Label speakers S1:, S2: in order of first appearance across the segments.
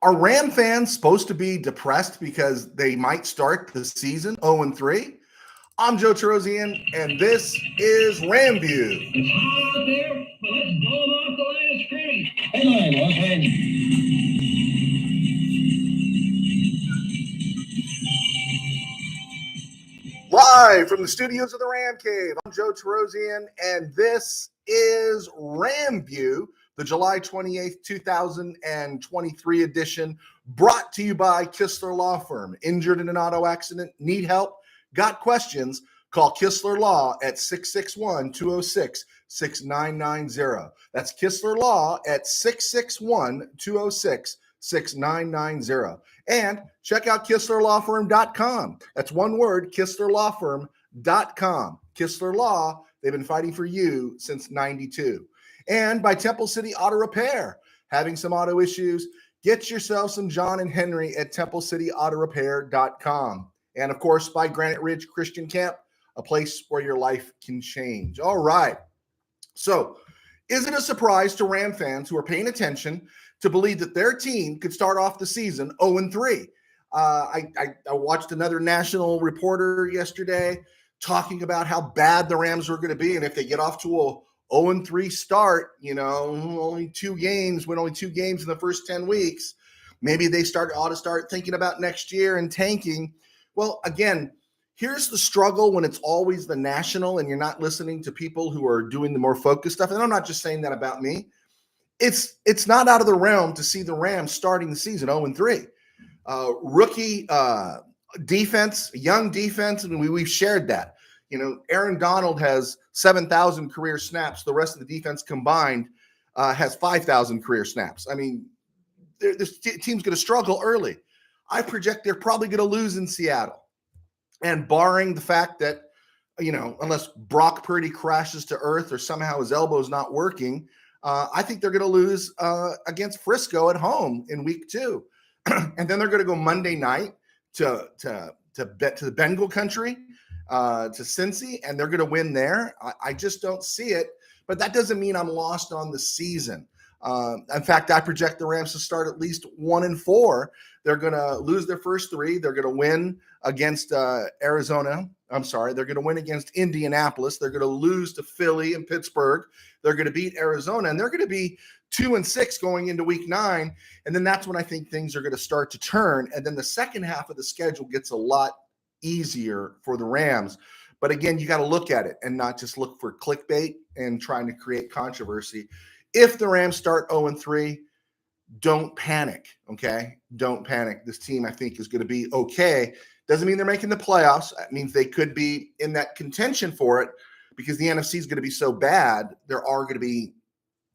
S1: Are Ram fans supposed to be depressed because they might start the season 0-3? I'm Joe Terosian, and this is RamView.
S2: It's hot out there, but let's blow them off the line of scrimmage. Headline, Los
S1: Live from the studios of the Ram Cave, I'm Joe Terosian, and this is RamView, the July 28th, 2023 edition, brought to you by Kistler Law Firm. Injured in an auto accident? Need help? Got questions? Call Kistler Law at 661-206-6990. That's Kistler Law at 661-206-6990. And check out KistlerLawFirm.com. That's one word, KistlerLawFirm.com. Kistler Law, they've been fighting for you since 92. And by Temple City Auto Repair. Having some auto issues? Get yourself some John and Henry at TempleCityAutoRepair.com. And of course, by Granite Ridge Christian Camp, a place where your life can change. All right. So, is it a surprise to Ram fans who are paying attention to believe that their team could start off the season 0-3? I watched another national reporter yesterday talking about how bad the Rams were going to be, and if they get off to a 0-3 start, win only two games in the first 10 weeks, maybe they ought to start thinking about next year and tanking. Well, again, here's the struggle when it's always the national and you're not listening to people who are doing the more focused stuff. And I'm not just saying that about me. It's not out of the realm to see the Rams starting the season 0-3. Rookie defense, young defense, and we've shared that. Aaron Donald has 7,000 career snaps. The rest of the defense combined has 5,000 career snaps. I mean, this team's going to struggle early. I project they're probably going to lose in Seattle. And barring the fact that, unless Brock Purdy crashes to earth or somehow his elbow's not working, I think they're going to lose against Frisco at home in week 2. And then they're going to go Monday night to the Bengal country, to Cincy, and they're going to win there. I just don't see it. But that doesn't mean I'm lost on the season. In fact, I project the Rams to start at least 1-4. They're going to lose their first 3. They're going to win against Arizona. They're going to win against Indianapolis. They're going to lose to Philly and Pittsburgh. They're going to beat Arizona, and they're going to be 2-6 going into week 9. And then that's when I think things are going to start to turn. And then the second half of the schedule gets a lot easier for the Rams. But again, you got to look at it and not just look for clickbait and trying to create controversy. If the Rams start 0-3, don't panic, okay? Don't panic. This team, I think, is going to be okay. Doesn't mean they're making the playoffs. That means they could be in that contention for it because the NFC is going to be so bad. There are going to be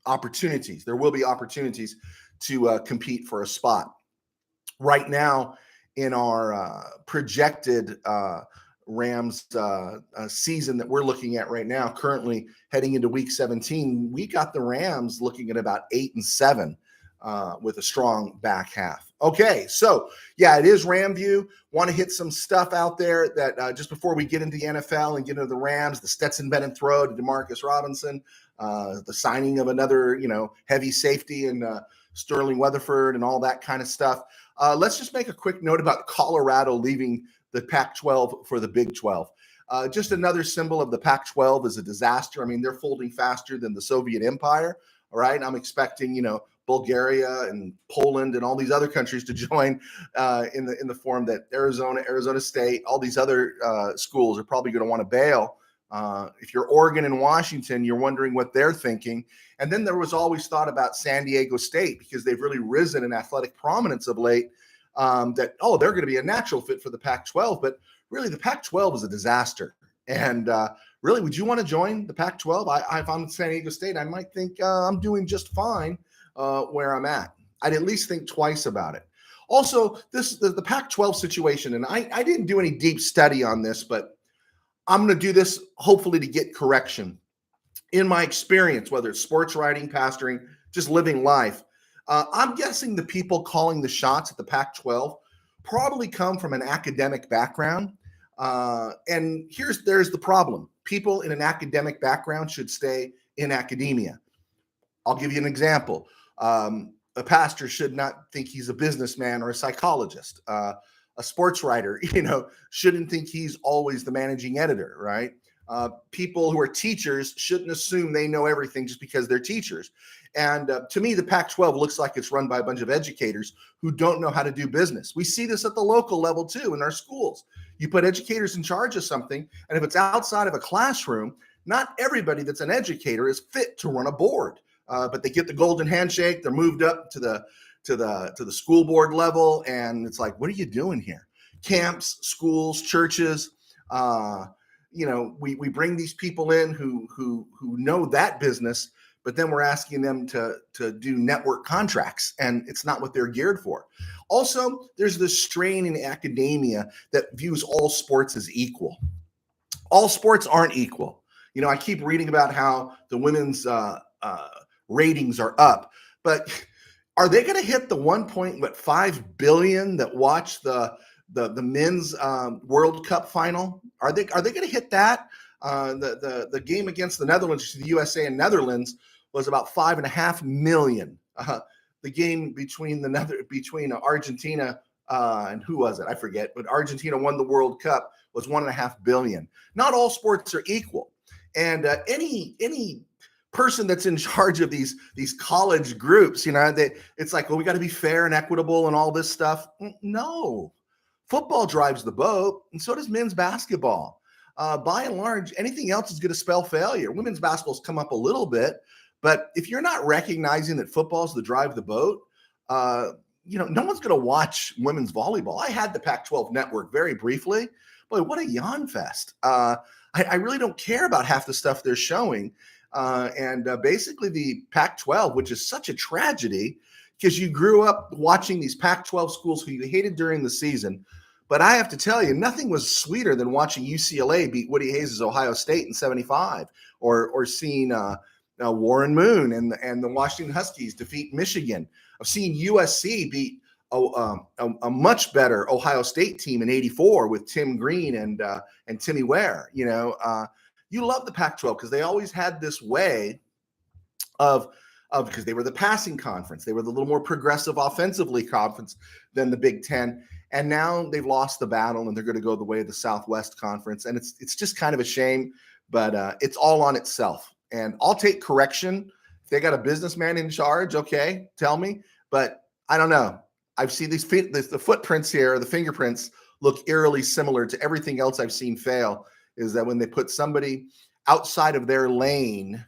S1: opportunities. There will be opportunities to compete for a spot. Right now, in our projected Rams season that we're looking at right now, currently heading into week 17, we got the Rams looking at about 8-7 with a strong back half. Okay, so yeah, it is RamView. Want to hit some stuff out there that just before we get into the NFL and get into the Rams, the Stetson Bennett throw to Demarcus Robinson, the signing of another, heavy safety and Sterling Weatherford and all that kind of stuff. Let's just make a quick note about Colorado leaving the Pac-12 for the Big 12. Just another symbol of the Pac-12 is a disaster. I mean, they're folding faster than the Soviet Empire. All right. I'm expecting, Bulgaria and Poland and all these other countries to join in the form that Arizona State, all these other schools are probably going to want to bail. If you're Oregon and Washington, you're wondering what they're thinking. And then there was always thought about San Diego State because they've really risen in athletic prominence of late. They're going to be a natural fit for the Pac-12, but really the Pac-12 is a disaster. And really, would you want to join the Pac-12? If I'm San Diego State, I might think I'm doing just fine where I'm at. I'd at least think twice about it. Also, the Pac-12 situation, and I didn't do any deep study on this, but I'm going to do this hopefully to get correction. In my experience, whether it's sports writing, pastoring, just living life, I'm guessing the people calling the shots at the Pac-12 probably come from an academic background. And there's the problem. People in an academic background should stay in academia. I'll give you an example. a pastor should not think he's a businessman or a psychologist. A sports writer, shouldn't think he's always the managing editor, right? People who are teachers shouldn't assume they know everything just because they're teachers. And to me, the Pac-12 looks like it's run by a bunch of educators who don't know how to do business. We see this at the local level too in our schools. You put educators in charge of something, and if it's outside of a classroom, not everybody that's an educator is fit to run a board. But they get the golden handshake. They're moved up to the school board level, and it's like, what are you doing here? Camps, schools, churches. We bring these people in who know that business, but then we're asking them to do network contracts, and it's not what they're geared for. Also, there's this strain in academia that views all sports as equal. All sports aren't equal. I keep reading about how the women's ratings are up, but are they going to hit the 1.5 billion that watch the men's World Cup final? Are they going to hit that? The game against the Netherlands, the USA and Netherlands, was about 5.5 million. The game between Argentina and who was it? I forget. But Argentina won the World Cup, was 1.5 billion. Not all sports are equal, and any person that's in charge of these college groups, it's like, well, we got to be fair and equitable and all this stuff. No, football drives the boat, and so does men's basketball. By and large, anything else is going to spell failure. Women's basketball's come up a little bit, but if you're not recognizing that football's the drive the boat, no one's going to watch women's volleyball. I had the Pac-12 network very briefly. Boy, what a yawn fest. I really don't care about half the stuff they're showing. And basically the Pac-12, which is such a tragedy because you grew up watching these Pac-12 schools who you hated during the season. But I have to tell you, nothing was sweeter than watching UCLA beat Woody Hayes' Ohio State in '75, or seeing Warren Moon and the Washington Huskies defeat Michigan. I've seen USC beat a much better Ohio State team in '84 with Tim Green and Timmy Ware. You love the Pac-12 because they always had this way of because they were the passing conference. They were the little more progressive offensively conference than the Big Ten. And now they've lost the battle and they're going to go the way of the Southwest Conference. And it's just kind of a shame, but it's all on itself. And I'll take correction. If they got a businessman in charge, okay, tell me. But I don't know. I've seen the footprints here, the fingerprints look eerily similar to everything else I've seen fail, is that when they put somebody outside of their lane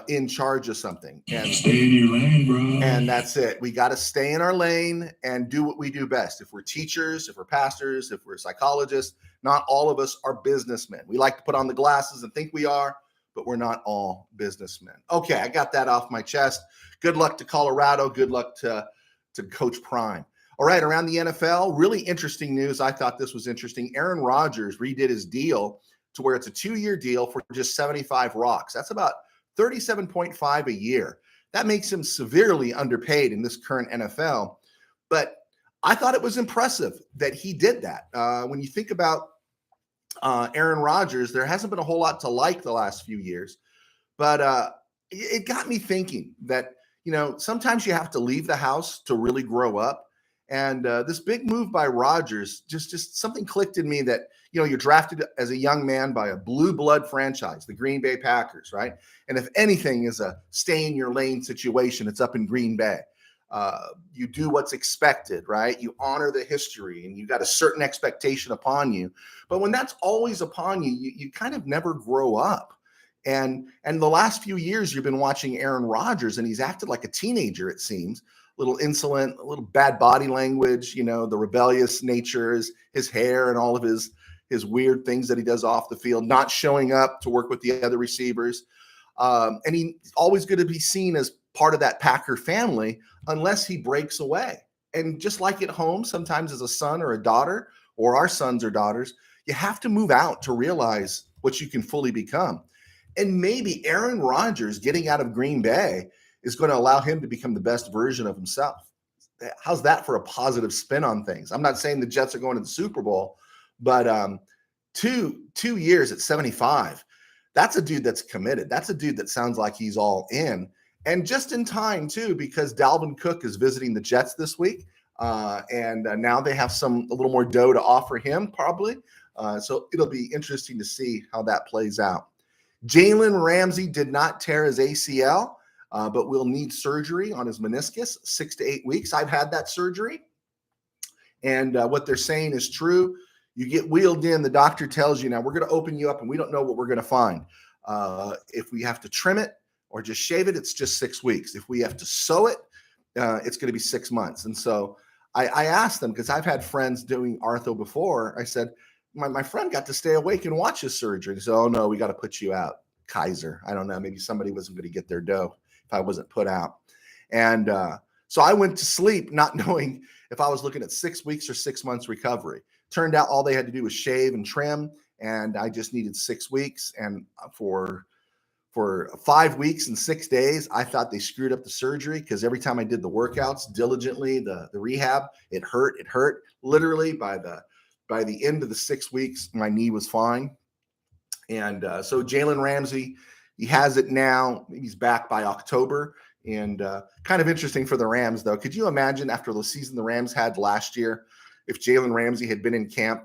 S1: in charge of something. And
S2: stay in your lane, bro.
S1: And that's it. We got to stay in our lane and do what we do best. If we're teachers, if we're pastors, if we're psychologists, not all of us are businessmen. We like to put on the glasses and think we are, but we're not all businessmen. Okay, I got that off my chest. Good luck to Colorado. Good luck to Coach Prime. All right, around the NFL, really interesting news. I thought this was interesting. Aaron Rodgers redid his deal to where it's a 2-year deal for just 75 rocks. That's about 37.5 a year. That makes him severely underpaid in this current NFL. But I thought it was impressive that he did that. When you think about Aaron Rodgers, there hasn't been a whole lot to like the last few years. But it got me thinking that, sometimes you have to leave the house to really grow up. And this big move by Rodgers, just something clicked in me that, you're drafted as a young man by a blue blood franchise, the Green Bay Packers, right? And if anything is a stay in your lane situation, it's up in Green Bay. You do what's expected, right? You honor the history and you got a certain expectation upon you. But when that's always upon you, you kind of never grow up. And the last few years, you've been watching Aaron Rodgers, and he's acted like a teenager, it seems. A little insolent, a little bad body language, the rebellious nature, his hair and all of his weird things that he does off the field, not showing up to work with the other receivers. And he's always going to be seen as part of that Packer family unless he breaks away. And just like at home, sometimes as a son or a daughter, or our sons or daughters, you have to move out to realize what you can fully become. And maybe Aaron Rodgers getting out of Green Bay is going to allow him to become the best version of himself. How's that for a positive spin on things? I'm not saying the Jets are going to the Super Bowl, but 2 years at 75, that's a dude that's committed. That's a dude that sounds like he's all in. And just in time, too, because Dalvin Cook is visiting the Jets this week. And now they have a little more dough to offer him, probably. So it'll be interesting to see how that plays out. Jalen Ramsey did not tear his ACL, but will need surgery on his meniscus, 6 to 8 weeks. I've had that surgery. And what they're saying is true. You get wheeled in, the doctor tells you, now we're going to open you up and we don't know what we're going to find. If we have to trim it or just shave it, it's just 6 weeks. If we have to sew it, it's going to be 6 months. And so I asked them, because I've had friends doing artho before. I said, my friend got to stay awake and watch his surgery. He said, oh, no, we got to put you out. Kaiser. I don't know. Maybe somebody wasn't going to get their dough if I wasn't put out. And so I went to sleep not knowing if I was looking at 6 weeks or 6 months recovery. Turned out all they had to do was shave and trim, and I just needed 6 weeks. And for 5 weeks and 6 days, I thought they screwed up the surgery, because every time I did the workouts diligently, the rehab, it hurt. It hurt. Literally by the end of the 6 weeks, my knee was fine. And so Jalen Ramsey, he has it now. He's back by October. And kind of interesting for the Rams, though. Could you imagine, after the season the Rams had last year, if Jalen Ramsey had been in camp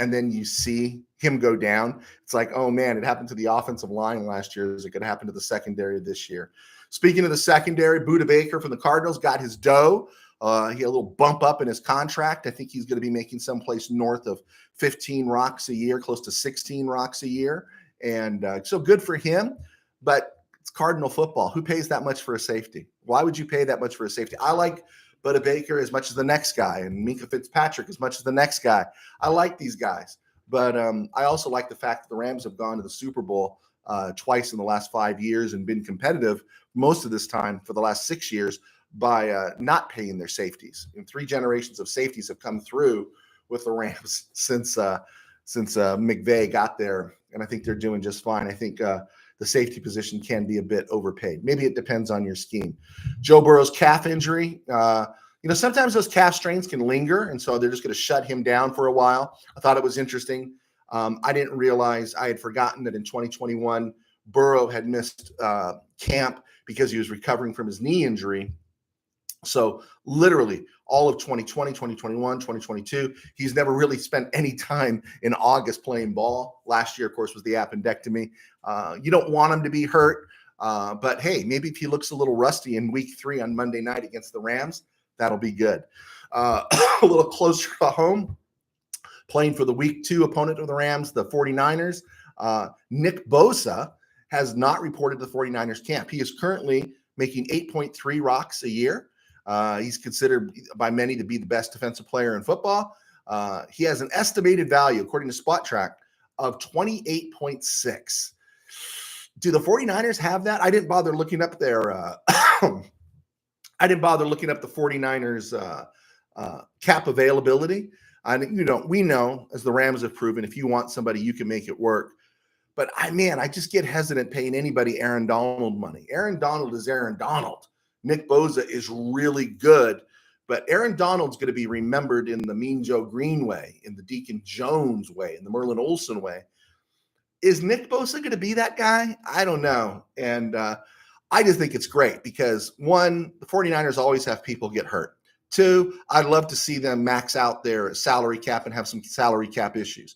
S1: and then you see him go down? It's like, oh, man, it happened to the offensive line last year. It could happen to the secondary this year. Speaking of the secondary, Budda Baker from the Cardinals got his dough. He had a little bump up in his contract. I think he's going to be making someplace north of 15 rocks a year, close to 16 rocks a year. And so good for him. But it's Cardinal football. Who pays that much for a safety? Why would you pay that much for a safety? I like Budda Baker as much as the next guy, and Minkah Fitzpatrick as much as the next guy. I like these guys. But I also like the fact that the Rams have gone to the Super Bowl twice in the last 5 years and been competitive most of this time for the last 6 years by not paying their safeties. And 3 generations of safeties have come through with the Rams since McVay got there, and I think they're doing just fine. I think the safety position can be a bit overpaid. Maybe it depends on your scheme. Joe Burrow's calf injury. Sometimes those calf strains can linger, and so they're just going to shut him down for a while. I thought it was interesting. I didn't realize, I had forgotten that in 2021, Burrow had missed camp because he was recovering from his knee injury. So literally all of 2020, 2021, 2022, he's never really spent any time in August playing ball. Last year, of course, was the appendectomy. You don't want him to be hurt, but hey, maybe if he looks a little rusty in week 3 on Monday night against the Rams, that'll be good. A little closer to home, playing for the week 2 opponent of the Rams, the 49ers, Nick Bosa has not reported to the 49ers camp. He is currently making 8.3 rocks a year. He's considered by many to be the best defensive player in football. He has an estimated value, according to Spot Track, of 28.6. Do the 49ers have that? I didn't bother looking up their I didn't bother looking up the 49ers cap availability. We know, as the Rams have proven, if you want somebody, you can make it work. But I just get hesitant paying anybody Aaron Donald money. Aaron Donald is Aaron Donald. Nick Bosa is really good, but Aaron Donald's going to be remembered in the Mean Joe Green way, in the Deacon Jones way, in the Merlin Olsen way. Is Nick Bosa going to be that guy? I don't know. And I just think it's great because, 1, the 49ers always have people get hurt. 2, I'd love to see them max out their salary cap and have some salary cap issues.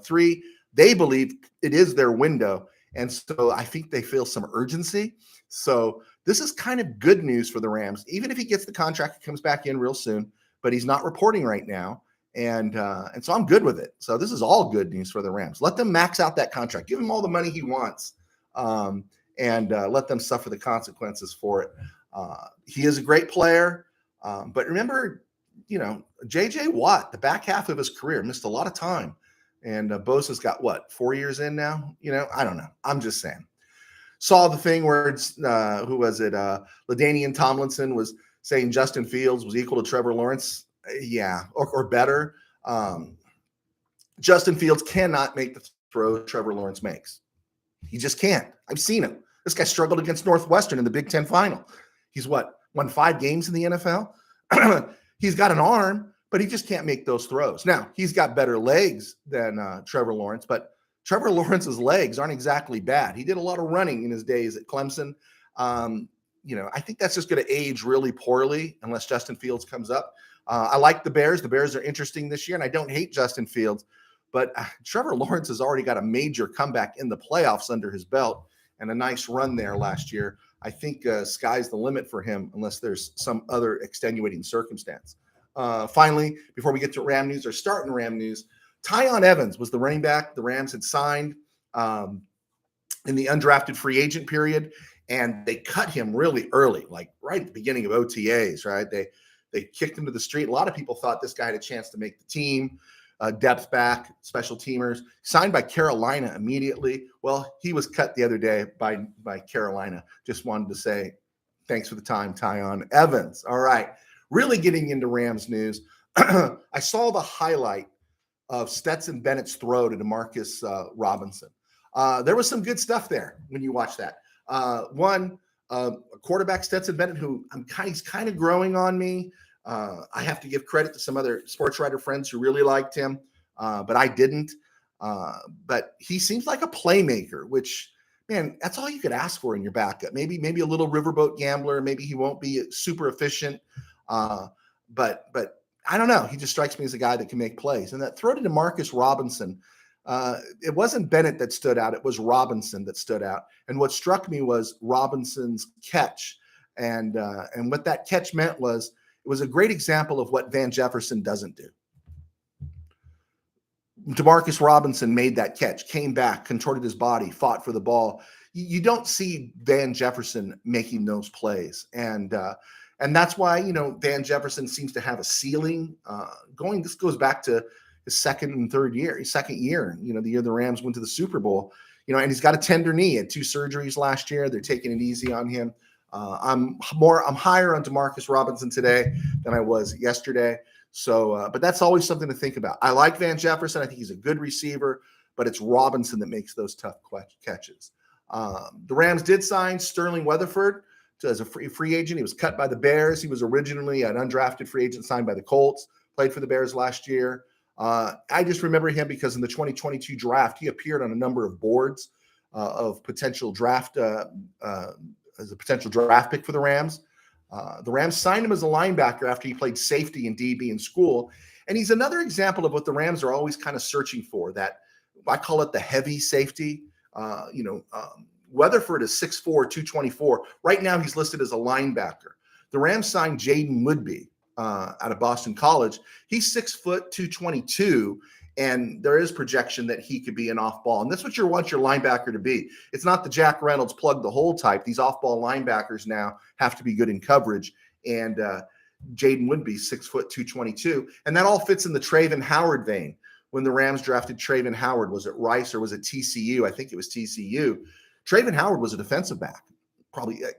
S1: 3, they believe it is their window. And so I think they feel some urgency. So this is kind of good news for the Rams. Even if he gets the contract, he comes back in real soon, but he's not reporting right now. And so I'm good with it. So this is all good news for the Rams. Let them max out that contract. Give him all the money he wants, and let them suffer the consequences for it. He is a great player. But remember, J.J. Watt, the back half of his career, missed a lot of time. And Bosa's got, 4 years in now? I don't know. I'm just saying. Saw the thing where it's, who was it? LaDainian Tomlinson was saying Justin Fields was equal to Trevor Lawrence. Yeah, or better. Justin Fields cannot make the throw Trevor Lawrence makes. He just can't. I've seen him. This guy struggled against Northwestern in the Big Ten final. He's won 5 games in the NFL? He's got an arm, but he just can't make those throws. Now, he's got better legs than Trevor Lawrence, but Trevor Lawrence's legs aren't exactly bad. He did a lot of running in his days at Clemson. I think that's just going to age really poorly unless Justin Fields comes up. I like the Bears. The Bears are interesting this year, and I don't hate Justin Fields, but Trevor Lawrence has already got a major comeback in the playoffs under his belt and a nice run there last year. I think sky's the limit for him unless there's some other extenuating circumstance. Finally, before we get to Ram news or starting Ram news, Tyon Evans was the running back the Rams had signed in the undrafted free agent period, and they cut him really early, like right at the beginning of OTAs, right? They kicked him to the street. A lot of people thought this guy had a chance to make the team. Depth back, special teamers, signed by Carolina immediately. Well, he was cut the other day by Carolina. Just wanted to say thanks for the time, Tyon Evans. All right, really getting into Rams news. I saw the highlight of Stetson Bennett's throw to Demarcus Robinson. There was some good stuff there when you watch that. Quarterback Stetson Bennett, who he's kind of growing on me. I have to give credit to some other sports writer friends who really liked him, but I didn't. But he seems like a playmaker, which, man, that's all you could ask for in your backup. Maybe a little riverboat gambler. Maybe he won't be super efficient, but I don't know. He just strikes me as a guy that can make plays. And that throw to Demarcus Robinson, it wasn't Bennett that stood out. It was Robinson that stood out. And what struck me was Robinson's catch. And what that catch meant was, it was a great example of what Van Jefferson doesn't do. Demarcus Robinson made that catch, came back, contorted his body, fought for the ball. You don't see Van Jefferson making those plays. And that's why, Van Jefferson seems to have a ceiling this goes back to his second year, the year the Rams went to the Super Bowl, and he's got a tender knee, had 2 surgeries last year. They're taking it easy on him. I'm higher on Demarcus Robinson today than I was yesterday. So, but that's always something to think about. I like Van Jefferson. I think he's a good receiver, but it's Robinson that makes those tough catches. The Rams did sign Sterling Weatherford as a free agent. He was cut by the Bears. He was originally an undrafted free agent signed by the Colts, played for the Bears last year. I just remember him because in the 2022 draft, he appeared on a number of boards of potential draft as a potential draft pick for the Rams. The Rams signed him as a linebacker after he played safety and DB in school. And he's another example of what the Rams are always kind of searching for, that I call it the heavy safety. Weatherford is 6'4", 224. Right now he's listed as a linebacker. The Rams signed Jaden Woodby out of Boston College. He's 6 foot 222. And there is projection that he could be an off-ball. And that's what you want your linebacker to be. It's not the Jack Reynolds plug the hole type. These off-ball linebackers now have to be good in coverage. And Jaden Woodby, 6 foot 222. And that all fits in the Traven Howard vein. When the Rams drafted Traven Howard, was it Rice or was it TCU? I think it was TCU. Traven Howard was a defensive back.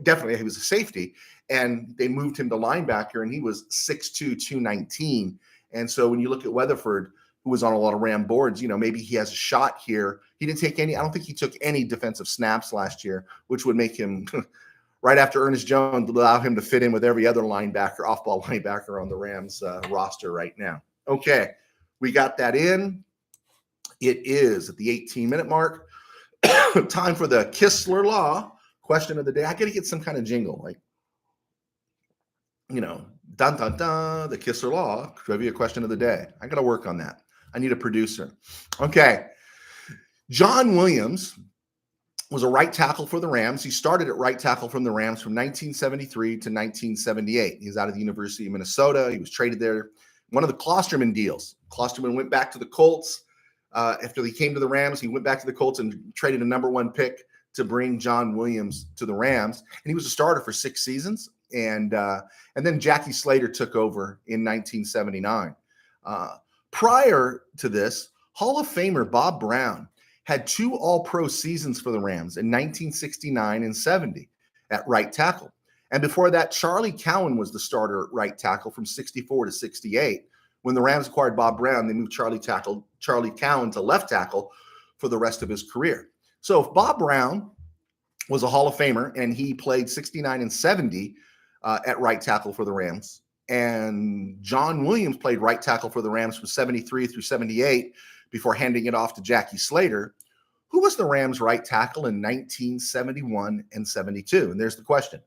S1: Definitely he was a safety. And they moved him to linebacker, and he was 6'2", 219. And so when you look at Weatherford, who was on a lot of Ram boards, maybe he has a shot here. He didn't take any. I don't think he took any defensive snaps last year, which would make him, right after Ernest Jones, allow him to fit in with every other linebacker, off-ball linebacker on the Rams roster right now. Okay, we got that in. It is at the 18-minute mark. Time for the Kistler Law question of the day. I got to get some kind of jingle, like, dun, dun, dun, the Kistler Law trivia question of the day. I got to work on that. I need a producer. Okay. John Williams was a right tackle for the Rams. He started at right tackle from the Rams from 1973 to 1978. He's out of the University of Minnesota. He was traded there. One of the Klosterman deals. Klosterman went back to the Colts. After he came to the Rams, he went back to the Colts and traded a number 1 pick to bring John Williams to the Rams. And he was a starter for 6 seasons. And then Jackie Slater took over in 1979. Prior to this, Hall of Famer Bob Brown had 2 All-Pro seasons for the Rams in 1969 and 70 at right tackle. And before that, Charlie Cowan was the starter at right tackle from 64 to 68. When the Rams acquired Bob Brown, they moved Charlie Cowan to left tackle for the rest of his career. So if Bob Brown was a Hall of Famer and he played 69 and 70 at right tackle for the Rams, and John Williams played right tackle for the Rams from 73 through 78 before handing it off to Jackie Slater, who was the Rams right tackle in 1971 and 72? And there's the question.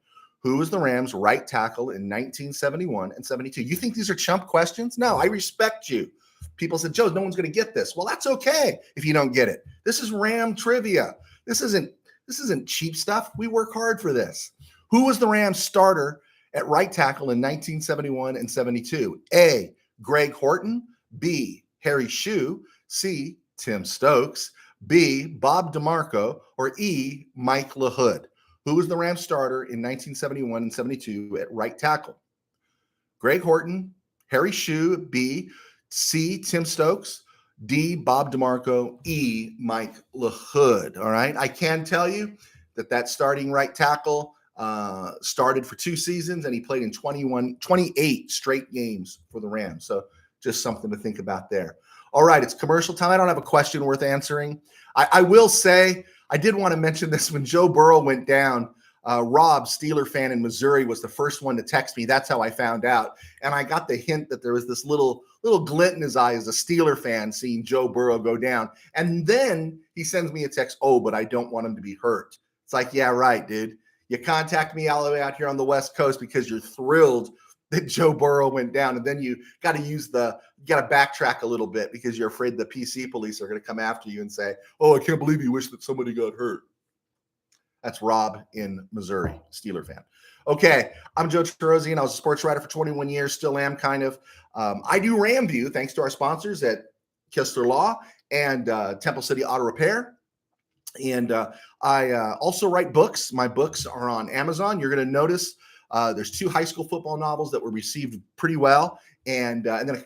S1: Who was the Rams' right tackle in 1971 and 72? You think these are chump questions? No, I respect you. People said, Joe, no one's going to get this. Well, that's okay if you don't get it. This is Ram trivia. This isn't cheap stuff. We work hard for this. Who was the Rams starter at right tackle in 1971 and 72? A, Greg Horton. B, Harry Shue. C, Tim Stokes. B, Bob DeMarco. Or E, Mike LaHood. Who was the Rams starter in 1971 and 72 at right tackle? Greg Horton, Harry Shue. B, C, Tim Stokes. D, Bob DeMarco. E, Mike LaHood. All right. I can tell you that starting right tackle started for 2 seasons, and he played in 28 straight games for the Rams. So just something to think about there. All right. It's commercial time. I don't have a question worth answering. I will say, I did want to mention this when Joe Burrow went down. Rob, Steeler fan in Missouri, was the first one to text me. That's how I found out. And I got the hint that there was this little glint in his eye as a Steeler fan seeing Joe Burrow go down. And then he sends me a text, oh, but I don't want him to be hurt. It's like, yeah, right, dude. You contact me all the way out here on the West Coast because you're thrilled that Joe Burrow went down. And then you got to backtrack a little bit because you're afraid the PC police are going to come after you and say, oh, I can't believe you wish that somebody got hurt. That's Rob in Missouri, Steeler fan. Okay, I'm Joe Terosian. I was a sports writer for 21 years, still am kind of. I do RamView, thanks to our sponsors at Kistler Law and Temple City Auto Repair. And I also write books. My books are on Amazon. You're going to notice there's 2 high school football novels that were received pretty well, and then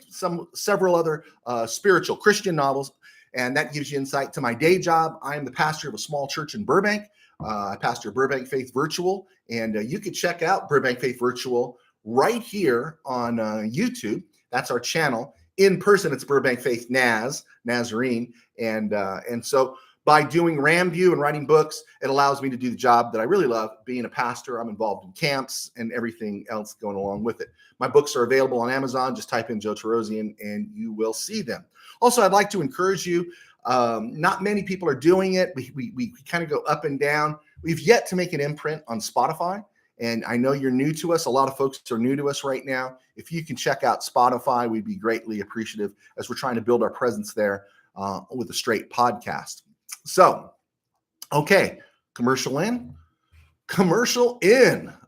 S1: several other spiritual Christian novels. And that gives you insight to my day job. I am the pastor of a small church in Burbank. I pastor Burbank Faith Virtual, and you can check out Burbank Faith Virtual right here on YouTube. That's our channel. In person, it's Burbank Faith Nazarene, and so by doing RamView and writing books, it allows me to do the job that I really love, being a pastor. I'm involved in camps and everything else going along with it. My books are available on Amazon. Just type in Joe Terosian and you will see them. Also, I'd like to encourage you. Not many people are doing it. We kind of go up and down. We've yet to make an imprint on Spotify. And I know you're new to us. A lot of folks are new to us right now. If you can check out Spotify, we'd be greatly appreciative as we're trying to build our presence there with a straight podcast. So, okay, commercial in.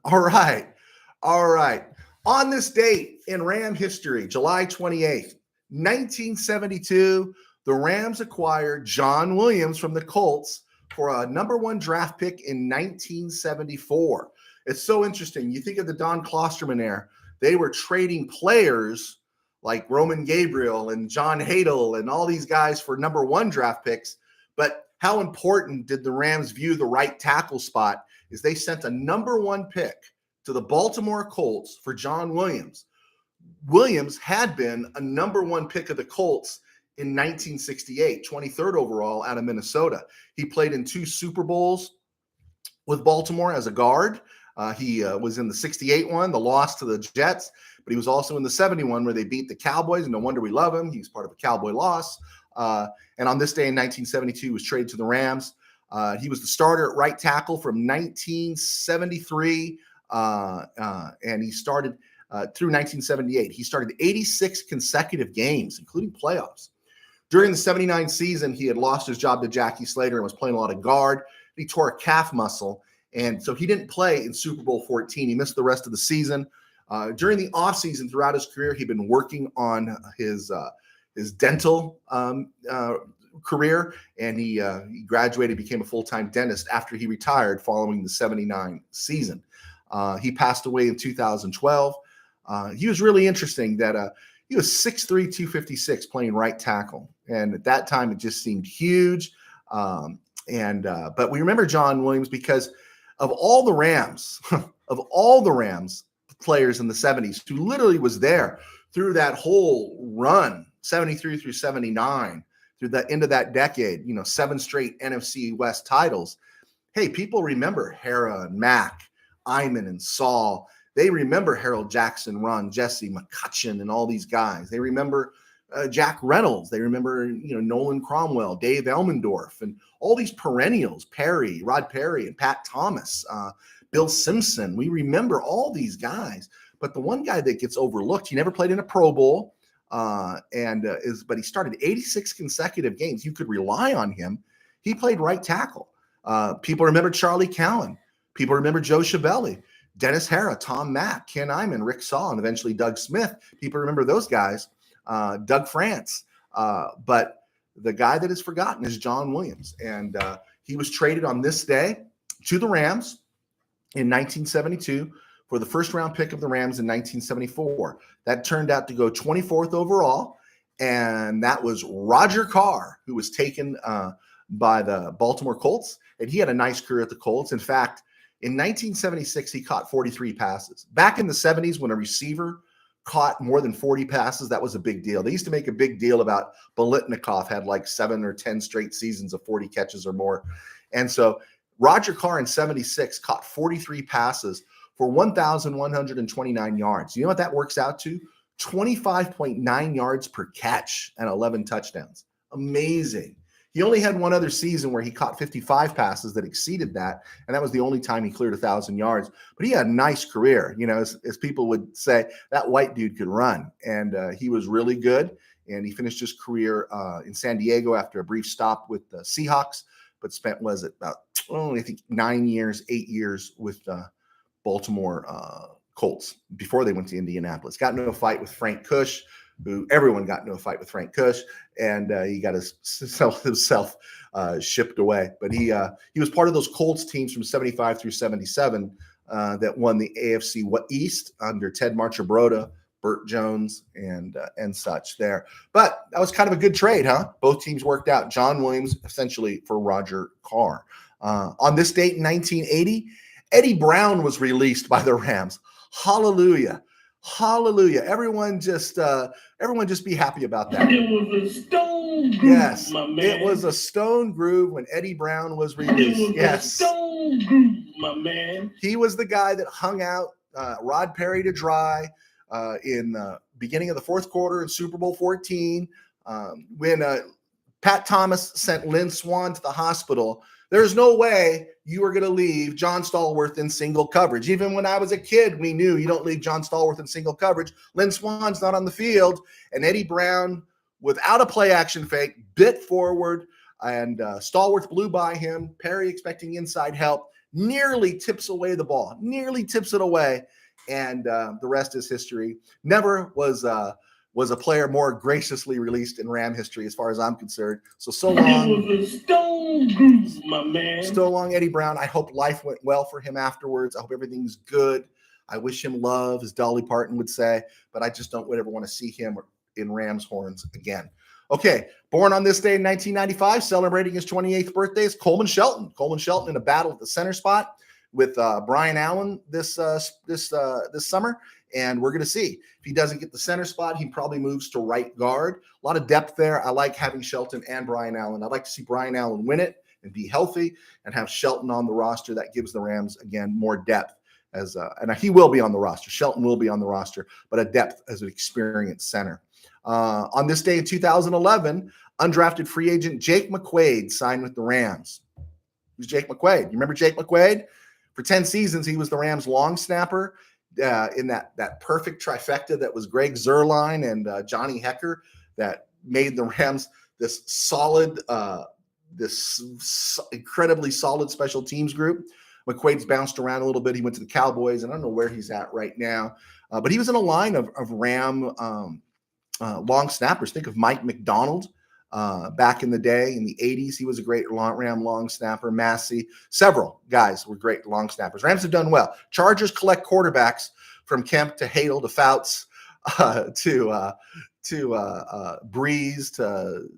S1: All right. On this date in Ram history, July 28th, 1972, the Rams acquired John Williams from the Colts for a number 1 draft pick in 1974. It's so interesting. You think of the Don Klosterman era. They were trading players like Roman Gabriel and John Hadel and all these guys for number 1 draft picks. But how important did the Rams view the right tackle spot is they sent a number 1 pick to the Baltimore Colts for John Williams. Williams had been a number 1 pick of the Colts in 1968, 23rd overall out of Minnesota. He played in 2 Super Bowls with Baltimore as a guard. He was in the 68 one, the loss to the Jets, but he was also in the 71 where they beat the Cowboys, and no wonder we love him. He was part of a Cowboy loss. And on this day in 1972, he was traded to the Rams. He was the starter at right tackle from 1973, and he started through 1978. He started 86 consecutive games, including playoffs. During the 79 season, he had lost his job to Jackie Slater and was playing a lot of guard. He tore a calf muscle, and so he didn't play in Super Bowl 14. He missed the rest of the season. During the offseason throughout his career, he'd been working on his dental career, and he graduated, became a full-time dentist after he retired following the 79 season. He passed away in 2012. He was really interesting that he was 6'3", 256 playing right tackle. And at that time, it just seemed huge. But we remember John Williams because of all the Rams, players in the 70s who literally was there through that whole run, 73 through 79, through the end of that decade, 7 straight NFC West titles. Hey, people remember Hara and Mack, Iman and Saul. They remember Harold Jackson, Ron Jesse, McCutcheon, and all these guys. They remember Jack Reynolds. They remember, Nolan Cromwell, Dave Elmendorf, and all these perennials, Rod Perry, and Pat Thomas. Bill Simpson. We remember all these guys, but the one guy that gets overlooked, he never played in a Pro Bowl, but he started 86 consecutive games. You could rely on him. He played right tackle. People remember Charlie Cowan. People remember Joe Schiavelli, Dennis Hara, Tom Mack, Ken Iman, Rick Saw, and eventually Doug Smith. People remember those guys. Doug France. But the guy that is forgotten is John Williams. And he was traded on this day to the Rams in 1972 for the first round pick of the Rams in 1974. That turned out to go 24th overall. And that was Roger Carr, who was taken by the Baltimore Colts. And he had a nice career at the Colts. In fact, in 1976, he caught 43 passes. Back in the 70s, when a receiver caught more than 40 passes, that was a big deal. They used to make a big deal about Bolitnikoff had like 7 or 10 straight seasons of 40 catches or more. And so Roger Carr in 76 caught 43 passes for 1,129 yards. You know what that works out to? 25.9 yards per catch and 11 touchdowns. Amazing. He only had one other season where he caught 55 passes that exceeded that, and that was the only time he cleared 1,000 yards. But he had a nice career. You know, as people would say, that white dude could run, and he was really good. And he finished his career in San Diego after a brief stop with the Seahawks, but spent, about, I think 8 years with Baltimore Colts before they went to Indianapolis. Got into a fight with Frank Kush, who everyone got into a fight with Frank Kush, and he got himself shipped away. But he was part of those Colts teams from 75 through 77 that won the AFC East under Ted Marchibroda, Burt Jones, and such there. But that was kind of a good trade, huh? Both teams worked out. John Williams essentially for Roger Carr. On this date in 1980, Eddie Brown was released by the Rams. Hallelujah. Hallelujah. Everyone just be happy about that.
S2: It was a stone groove,
S1: yes,
S2: my man.
S1: It was a stone groove when Eddie Brown was released.
S2: It was
S1: yes.
S2: a stone groove, my man.
S1: He was the guy that hung out Rod Perry to dry in the beginning of the fourth quarter in Super Bowl 14 when Pat Thomas sent Lynn Swann to the hospital. There's no way you were going to leave John Stallworth in single coverage. Even when I was a kid, we knew you don't leave John Stallworth in single coverage. Lynn Swann's not on the field. And Eddie Brown, without a play action fake, bit forward, and Stallworth blew by him. Perry, expecting inside help, nearly tips away the ball, nearly tips it away. And the rest is history. Never was a player more graciously released in Ram history, as far as I'm concerned. So long.
S2: It was a stone groove, my man.
S1: So long, Eddie Brown. I hope life went well for him afterwards. I hope everything's good. I wish him love, as Dolly Parton would say, but I just don't ever want to see him in Rams horns again. Okay, born on this day in 1995, celebrating his 28th birthday is Coleman Shelton. Coleman Shelton in a battle at the center spot with Brian Allen this summer. And we're going to see if he doesn't get the center spot, he probably moves to right guard. A lot of depth there. I like having Shelton and Brian Allen. I'd like to see Brian Allen win it and be healthy and have Shelton on the roster. That gives the Rams, again, more depth and he will be on the roster. Shelton will be on the roster, but a depth as an experienced center. On this day in 2011, undrafted free agent Jake McQuaid signed with the Rams. Who's Jake McQuaid? You remember Jake McQuaid? For 10 seasons, he was the Rams long snapper. In that perfect trifecta that was Greg Zuerlein and Johnny Hecker that made the Rams this solid, incredibly solid special teams group. McQuaid's bounced around a little bit. He went to the Cowboys, and I don't know where he's at right now. But he was in a line of Ram long snappers. Think of Mike McDonald. Back in the day, in the 80s, he was a great Ram long snapper. Massey, several guys were great long snappers. Rams have done well. Chargers collect quarterbacks from Kemp to Hadel to Fouts to Breeze to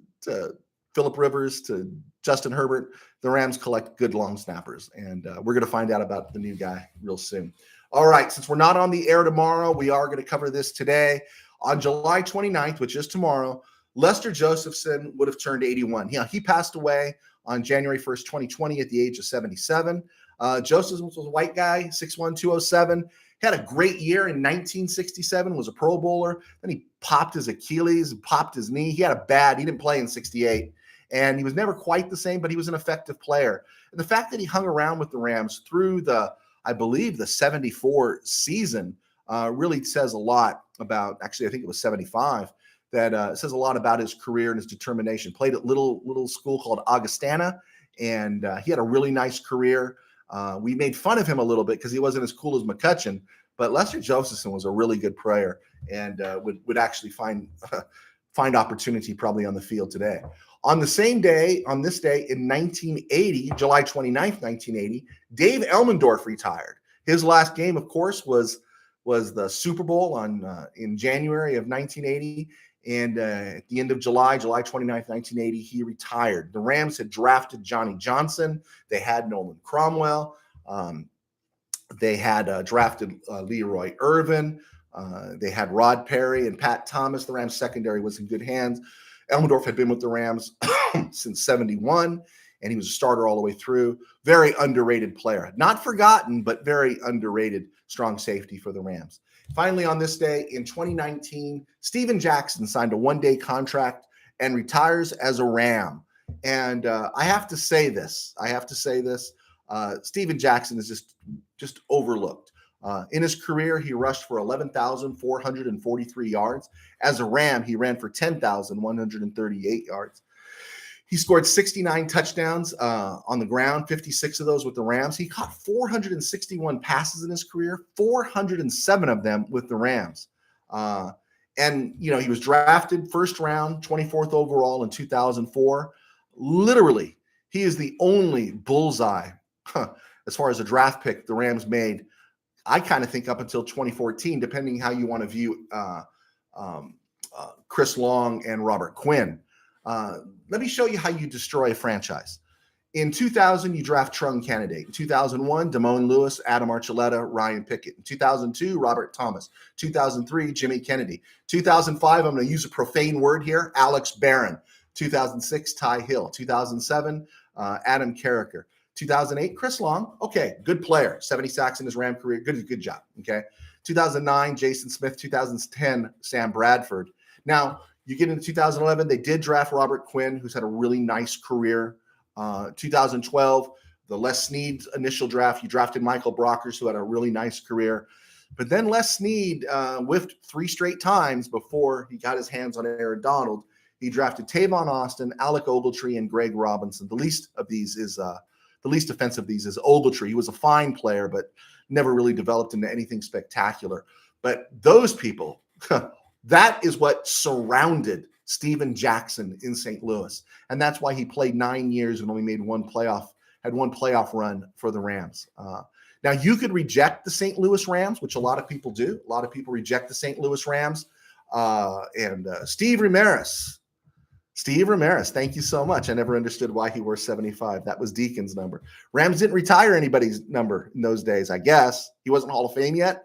S1: Phillip Rivers to Justin Herbert. The Rams collect good long snappers, and we're going to find out about the new guy real soon. All right, since we're not on the air tomorrow, we are going to cover this today. On July 29th, which is tomorrow, Lester Josephson would have turned 81. He passed away on January 1st, 2020 at the age of 77. Josephson was a white guy, 6'1", 207. Had a great year in 1967, was a Pro Bowler. Then he popped his Achilles, popped his knee. He didn't play in 68. And he was never quite the same, but he was an effective player. And the fact that he hung around with the Rams through the I believe the 74 season really says a lot about, actually, I think it was 75, that says a lot about his career and his determination. Played at little school called Augustana, and he had a really nice career. We made fun of him a little bit because he wasn't as cool as McCutcheon, but Lester Josephson was a really good player and would actually find opportunity probably on the field today. On this day in 1980, July 29th, 1980, Dave Elmendorf retired. His last game, of course, was the Super Bowl in January of 1980. And at the end of July 29th, 1980, he retired. The Rams had drafted Johnny Johnson. They had Nolan Cromwell. They had drafted Leroy Irvin. They had Rod Perry and Pat Thomas. The Rams secondary was in good hands. Elmendorf had been with the Rams since 71, and he was a starter all the way through. Very underrated player. Not forgotten, but very underrated strong safety for the Rams. Finally, on this day in 2019, Steven Jackson signed a one-day contract and retires as a Ram. And I have to say this. Steven Jackson is just overlooked. In his career, he rushed for 11,443 yards. As a Ram, he ran for 10,138 yards. He scored 69 touchdowns on the ground, 56 of those with the Rams. He caught 461 passes in his career, 407 of them with the Rams. And, he was drafted first round, 24th overall in 2004. Literally, he is the only bullseye as far as a draft pick the Rams made. I kind of think up until 2014, depending how you want to view Chris Long and Robert Quinn. Let me show you how you destroy a franchise. In 2000, you draft Trung Candidate. In 2001, Damone Lewis, Adam Archuleta, Ryan Pickett. In 2002, Robert Thomas. 2003, Jimmy Kennedy. 2005, I'm going to use a profane word here, Alex Barron. 2006, Ty Hill. 2007, Adam Carricker. 2008, Chris Long. Okay, good player. 70 sacks in his Ram career. Good job. Okay. 2009, Jason Smith. 2010, Sam Bradford. Now, you get into 2011, they did draft Robert Quinn, who's had a really nice career. 2012, the Les Snead initial draft, he drafted Michael Brockers, who had a really nice career. But then Les Snead whiffed 3 straight times before he got his hands on Aaron Donald. He drafted Tavon Austin, Alec Ogletree, and Greg Robinson. The least offensive of these is Ogletree. He was a fine player, but never really developed into anything spectacular. But those people, that is what surrounded Steven Jackson in St. Louis. And that's why he played 9 years and only made one playoff run for the Rams. Now, you could reject the St. Louis Rams, which a lot of people do. A lot of people reject the St. Louis Rams. Steve Ramirez, thank you so much. I never understood why he wore 75. That was Deacon's number. Rams didn't retire anybody's number in those days, I guess. He wasn't Hall of Fame yet.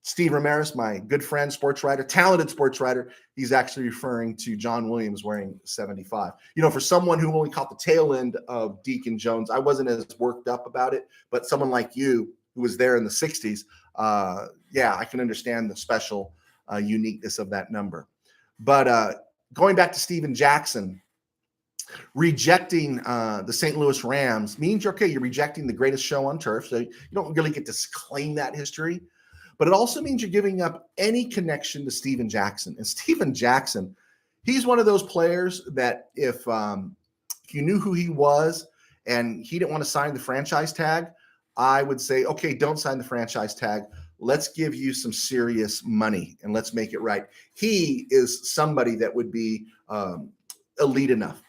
S1: Steve Ramirez, my good friend, sports writer, talented sports writer, he's actually referring to John Williams wearing 75. For someone who only caught the tail end of Deacon Jones, I wasn't as worked up about it, but someone like you who was there in the 60s, I can understand the special uniqueness of that number. But going back to Steven Jackson, rejecting the St. Louis Rams means you're rejecting the greatest show on turf, so you don't really get to claim that history. But it also means you're giving up any connection to Steven Jackson. And Steven Jackson, he's one of those players that if you knew who he was and he didn't want to sign the franchise tag, I would say, okay, don't sign the franchise tag. Let's give you some serious money and let's make it right. He is somebody that would be elite enough.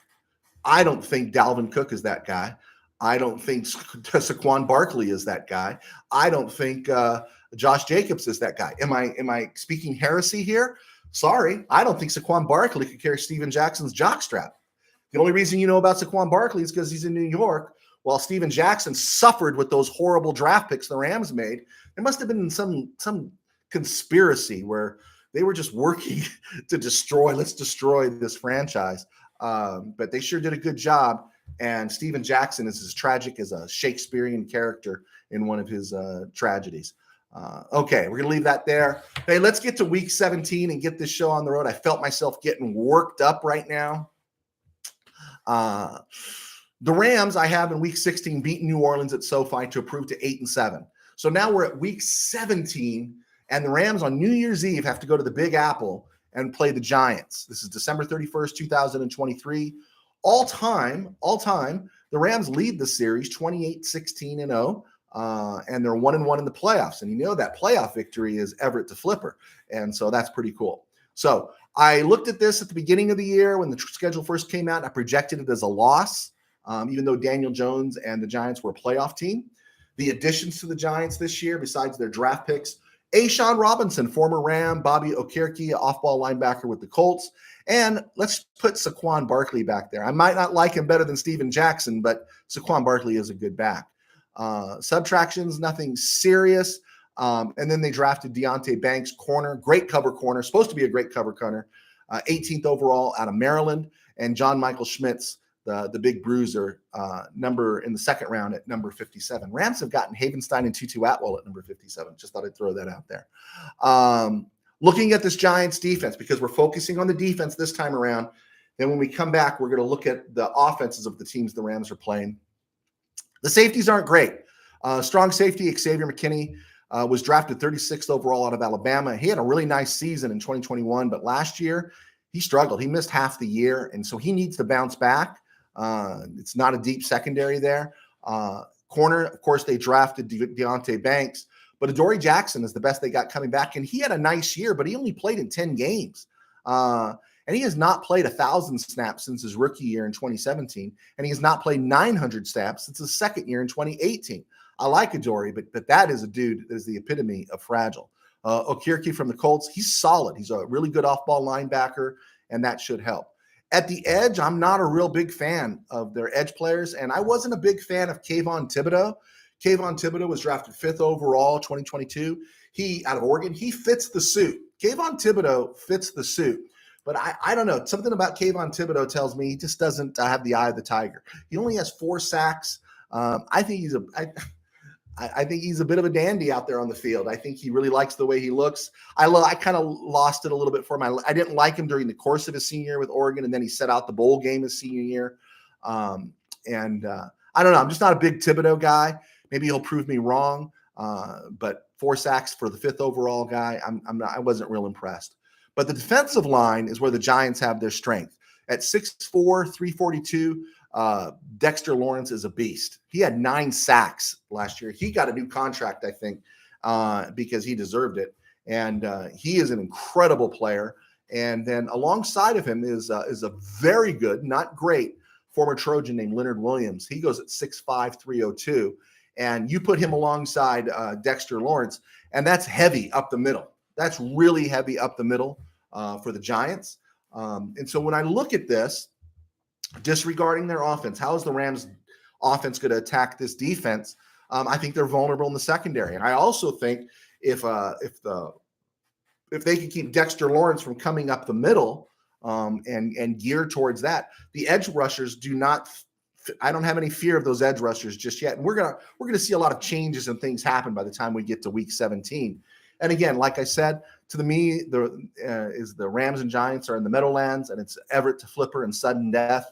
S1: I don't think Dalvin Cook is that guy. I don't think Saquon Barkley is that guy. I don't think Josh Jacobs is that guy. Am I speaking heresy here? Sorry, I don't think Saquon Barkley could carry Steven Jackson's jockstrap. The only reason you know about Saquon Barkley is because he's in New York, while Steven Jackson suffered with those horrible draft picks the Rams made. There must have been some conspiracy where they were just working to destroy this franchise. But they sure did a good job. And Steven Jackson is as tragic as a Shakespearean character in one of his tragedies. Okay, we're going to leave that there. Hey, let's get to week 17 and get this show on the road. I felt myself getting worked up right now. The Rams, I have in week 16 beaten New Orleans at SoFi to improve to 8-7. So now we're at week 17, and the Rams on New Year's Eve have to go to the Big Apple and play the Giants. This is December 31st, 2023. All time, the Rams lead the series 28-16-0. And they're 1-1 in the playoffs. And you know that playoff victory is Everett to Flipper. And so that's pretty cool. So I looked at this at the beginning of the year when the schedule first came out. I projected it as a loss, even though Daniel Jones and the Giants were a playoff team. The additions to the Giants this year, besides their draft picks, A'Shawn Robinson, former Ram, Bobby Okereke, off-ball linebacker with the Colts. And let's put Saquon Barkley back there. I might not like him better than Steven Jackson, but Saquon Barkley is a good back. Subtractions, nothing serious. And then they drafted Deonte Banks, corner, great cover corner, supposed to be a great cover corner, 18th overall out of Maryland, and John Michael Schmitz, the big bruiser, number in the second round at number 57. Rams have gotten Havenstein and Tutu Atwell at number 57. Just thought I'd throw that out there. Looking at this Giants defense, because we're focusing on the defense this time around. Then when we come back, we're going to look at the offenses of the teams the Rams are playing. The safeties aren't great. Strong safety, Xavier McKinney, was drafted 36th overall out of Alabama. He had a really nice season in 2021, but last year he struggled. He missed half the year, and so he needs to bounce back. It's not a deep secondary there. Corner, of course, they drafted Deonte Banks, but Adoree Jackson is the best they got coming back, and he had a nice year, but he only played in 10 games. And he has not played 1,000 snaps since his rookie year in 2017, and he has not played 900 snaps since his second year in 2018. I like Adoree, but that is a dude that is the epitome of fragile. Okereke from the Colts, he's solid. He's a really good off-ball linebacker, and that should help. At the edge, I'm not a real big fan of their edge players, and I wasn't a big fan of Kayvon Thibodeau. Kayvon Thibodeau was drafted 5th overall, 2022. He, out of Oregon, he fits the suit. Kayvon Thibodeau fits the suit. But I don't know. Something about Kayvon Thibodeau tells me he just doesn't have the eye of the tiger. He only has 4 sacks. I think he's a bit of a dandy out there on the field. I think he really likes the way he looks. I kind of lost it a little bit for him. I didn't like him during the course of his senior year with Oregon, and then he set out the bowl game his senior year. I don't know. I'm just not a big Thibodeau guy. Maybe he'll prove me wrong. But 4 sacks for the 5th overall guy, I wasn't real impressed. But the defensive line is where the Giants have their strength. At 6'4", 342, Dexter Lawrence is a beast. He had 9 sacks last year. He got a new contract, I think, because he deserved it. And he is an incredible player. And then alongside of him is a very good, not great, former Trojan named Leonard Williams. He goes at 6'5", 302. And you put him alongside Dexter Lawrence, and that's heavy up the middle. That's really heavy up the middle for the Giants. And so when I look at this, disregarding their offense, how is the Rams offense going to attack this defense? I think they're vulnerable in the secondary. And I also think if they can keep Dexter Lawrence from coming up the middle and gear towards that, the edge rushers do not. I don't have any fear of those edge rushers just yet. And we're gonna see a lot of changes and things happen by the time we get to week 17. And again, like I said, the Rams and Giants are in the Meadowlands, and it's Everett to Flipper and sudden death.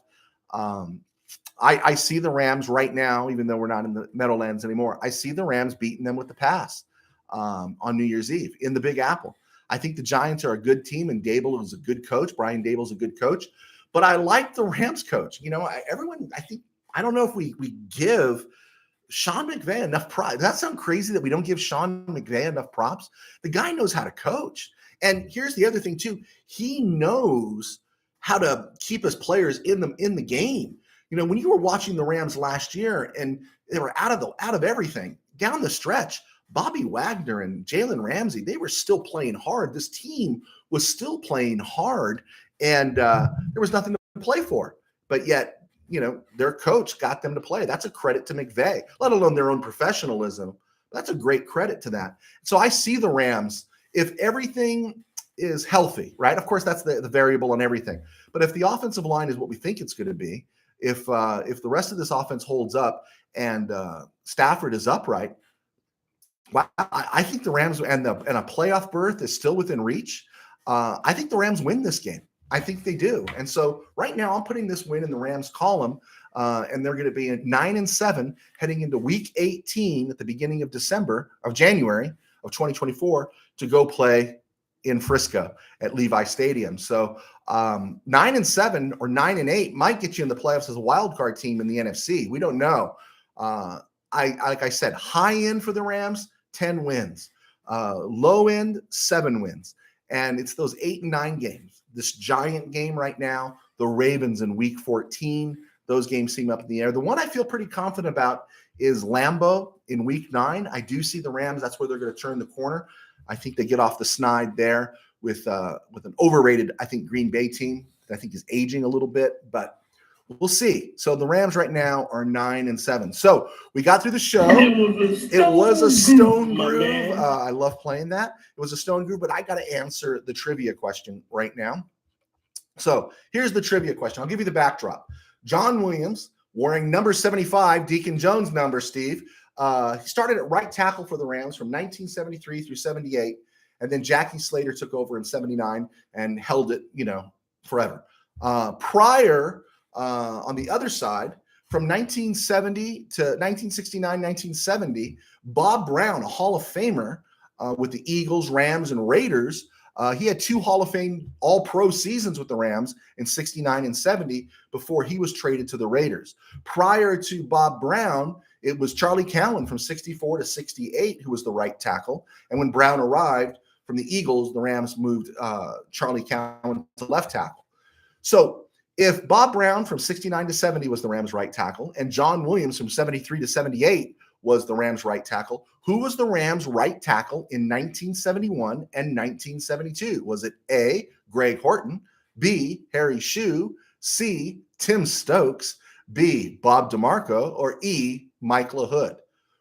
S1: I see the Rams right now, even though we're not in the Meadowlands anymore. I see the Rams beating them with the pass on New Year's Eve in the Big Apple. I think the Giants are a good team, and Dable is a good coach. Brian Dable is a good coach. But I like the Rams coach. I don't know if we give Sean McVay enough props. Does that sound crazy that we don't give Sean McVay enough props? The guy knows how to coach. And here's the other thing too. He knows how to keep his players in the game. You know, when you were watching the Rams last year and they were out of everything down the stretch, Bobby Wagner and Jalen Ramsey, they were still playing hard. This team was still playing hard, and there was nothing to play for. But yet, their coach got them to play. That's a credit to McVay, let alone their own professionalism. That's a great credit to that. So I see the Rams, if everything is healthy, right? Of course, that's the variable on everything. But if the offensive line is what we think it's going to be, if the rest of this offense holds up and Stafford is upright, wow, I think the Rams and a playoff berth is still within reach. I think the Rams win this game. I think they do. And so right now I'm putting this win in the Rams column. and they're going to be at 9-7 heading into Week 18 at the beginning of January of 2024 to go play in Frisco at Levi Stadium. So 9-7 or 9-8 might get you in the playoffs as a wild card team in the NFC. We don't know. Like I said, high end for the Rams, 10 wins. Low end, 7 wins. And it's those 8 and 9 games. This giant game right now, the Ravens in Week 14. Those games seem up in the air. The one I feel pretty confident about is Lambeau in Week 9. I do see the Rams. That's where they're going to turn the corner. I think they get off the snide there with an overrated, I think, Green Bay team that I think is aging a little bit, but we'll see. So the Rams right now are 9-7. So we got through the show. It was a stone groove. I love playing that. It was a stone groove, but I got to answer the trivia question right now. So here's the trivia question. I'll give you the backdrop. John Williams, wearing number 75, Deacon Jones' number, Steve. He started at right tackle for the Rams from 1973 through 78, and then Jackie Slater took over in 79 and held it, forever. Prior, on the other side, from 1970 to 1969, 1970, Bob Brown, a Hall of Famer with the Eagles, Rams, and Raiders. He had 2 Hall of Fame All-Pro seasons with the Rams in 69 and 70 before he was traded to the Raiders. Prior to Bob Brown, it was Charlie Cowan from 64 to 68 who was the right tackle. And when Brown arrived from the Eagles, the Rams moved Charlie Cowan to left tackle. So if Bob Brown from 69 to 70 was the Rams' right tackle and John Williams from 73 to 78 was the Rams' right tackle, who was the Rams' right tackle in 1971 and 1972? Was it A, Greg Horton, B, Harry Shue, C, Tim Stokes, B, Bob DeMarco, or E, Mike LaHood?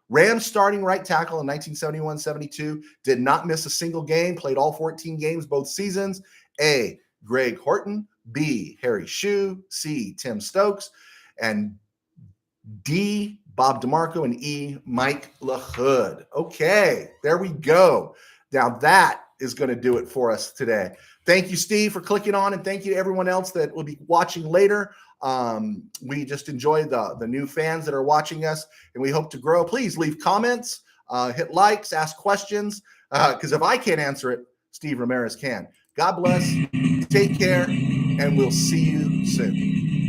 S1: Rams starting right tackle in 1971-72, did not miss a single game, played all 14 games both seasons. A, Greg Horton, B, Harry Shue, C, Tim Stokes, and D, Bob DeMarco, and E, Mike LaHood. Okay, there we go. Now that is going to do it for us today. Thank you, Steve, for clicking on, and thank you to everyone else that will be watching later. We just enjoy the new fans that are watching us, and we hope to grow. Please leave comments, hit likes, ask questions, because if I can't answer it, Steve Ramirez can. God bless, take care, and we'll see you soon.